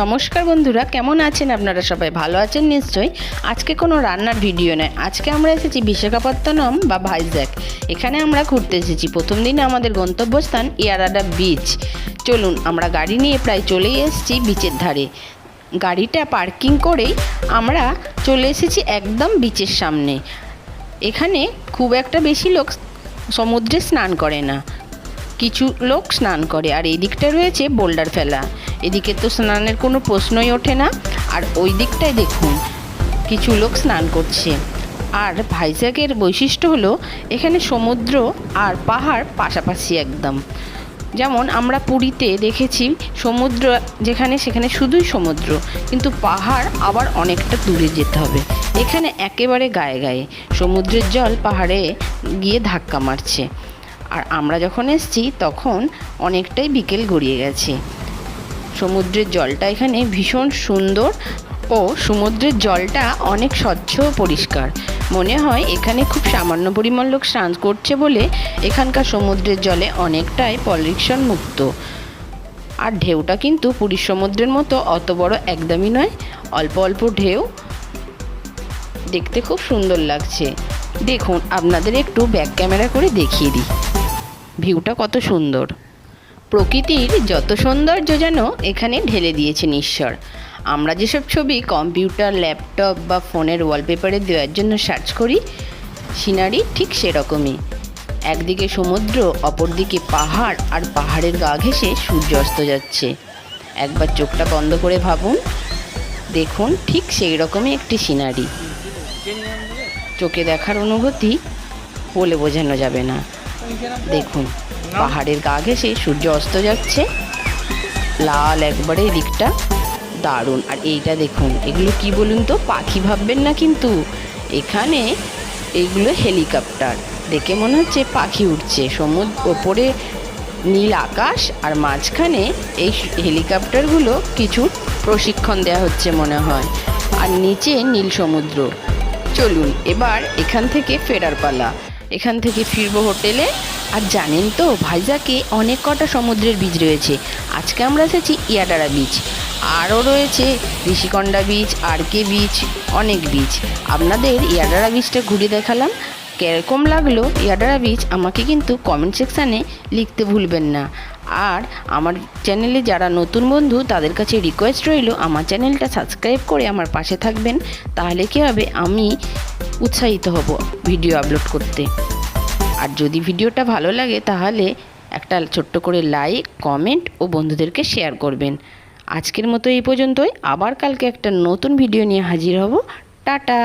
নমস্কার বন্ধুরা, কেমন আছেন আপনারা? সবাই ভালো আছেন নিশ্চয়ই। আজকে কোনো রান্নার ভিডিও নয়, আজকে আমরা এসেছি বিশাখাপত্তনম বা ভাইজ্যাক। এখানে আমরা ঘুরতে এসেছি। প্রথম দিনে আমাদের গন্তব্যস্থান ইয়ারাডা বিচ। চলুন, আমরা গাড়ি নিয়ে প্রায় চলেই এসেছি বিচের ধারে। গাড়িটা পার্কিং করেই আমরা চলে এসেছি একদম বিচের সামনে। এখানে খুব একটা বেশি লোক সমুদ্রে স্নান করে না, কিছু লোক স্নান করে। আর এই দিকটা রয়েছে বোল্ডার ফেলা, এদিকে তো স্নানের কোনো প্রশ্নই ওঠে না। আর ওই দিকটায় দেখুন কিছু লোক স্নান করছে। আর ভাইজ্যাকের বৈশিষ্ট্য হলো এখানে সমুদ্র আর পাহাড় পাশাপাশি একদম। যেমন আমরা পুরীতে দেখেছি সমুদ্র যেখানে সেখানে শুধুই সমুদ্র, কিন্তু পাহাড় আবার অনেকটা দূরে যেতে হবে। এখানে একেবারে গায়ে গায়ে সমুদ্রের জল পাহাড়ে গিয়ে ধাক্কা মারছে। আর আমরা যখন এসেছি তখন অনেকটাই বিকেল গড়িয়ে গেছে। সমুদ্রের জলটা এখানে ভীষণ সুন্দর ও সমুদ্রের জলটা অনেক স্বচ্ছ ও পরিষ্কার। মনে হয় এখানে খুব সামান্য পরিমাণ লোক স্নান করছে বলে এখানকার সমুদ্রের জলে অনেকটাই পলিউশন মুক্ত। আর ঢেউটা কিন্তু পুরীর সমুদ্রের মতো অত বড় একদমই নয়, অল্প অল্প ঢেউ, দেখতে খুব সুন্দর লাগছে। দেখুন, আপনাদের একটু ব্যাক ক্যামেরা করে দেখিয়ে দিই ভিউটা কত সুন্দর। প্রকৃতির যত সৌন্দর্য যেন এখানে ঢেলে দিয়েছেন ঈশ্বর। আমরা যেসব ছবি কম্পিউটার, ল্যাপটপ বা ফোনের ওয়ালপেপারে দেওয়ার জন্য সার্চ করি, সিনারি ঠিক সেরকমই। একদিকে সমুদ্র, অপরদিকে পাহাড়, আর পাহাড়ের গা ঘেঁষে সূর্য অস্ত যাচ্ছে। একবার চোখটা বন্ধ করে ভাবুন, দেখুন ঠিক সেই রকমই একটি সিনারি। চোখে দেখার অনুভূতি বলে বোঝানো যাবে না। দেখুন, পাহাড়ের গা ঘেঁষে সূর্য অস্ত যাচ্ছে, লাল একবারে দিকটা, দারুণ। আর এইটা দেখুন, এগুলো কি বলুন তো, পাখি ভাববেন না কিন্তু, এখানে এইগুলো হেলিকপ্টার। দেখে মনে হচ্ছে পাখি উঠছে। সমুদ্র ওপরে নীল আকাশ, আর মাঝখানে এই হেলিকপ্টারগুলো কিছু প্রশিক্ষণ দেওয়া হচ্ছে মনে হয়, আর নিচে নীল সমুদ্র। চলুন এবার এখান থেকে ফেরার পালা। এখান থেকে ফিরবো হোটেলে। আর জানেন তো ভাইজ্যাকে অনেক কটা সমুদ্রের বীচ রয়েছে। আজকে আমরা এসেছি ইয়াডারা বিচ, আরও রয়েছে ঋষিকন্ডা বিচ, আরকে বিচ, অনেক বিচ। আপনাদের ইয়াডারা বিচটা ঘুরে দেখালাম। কীরকম লাগলো ইয়াডারা বিচ আমাকে কিন্তু কমেন্ট সেকশানে লিখতে ভুলবেন না। আর আমার চ্যানেলে যারা নতুন বন্ধু তাদের কাছে রিকোয়েস্ট রইল, আমার চ্যানেলটা সাবস্ক্রাইব করে আমার পাশে থাকবেন। তাহলে কী হবে, আমি উৎসাহিত হব ভিডিও আপলোড করতে। আর যদি ভিডিওটা ভালো লাগে তাহলে একটা ছোট্ট করে লাইক, কমেন্ট ও বন্ধুদেরকে শেয়ার করবেন। আজকের মতো এই পর্যন্তই। আবার কালকে একটা নতুন ভিডিও নিয়ে হাজির হব। টাটা।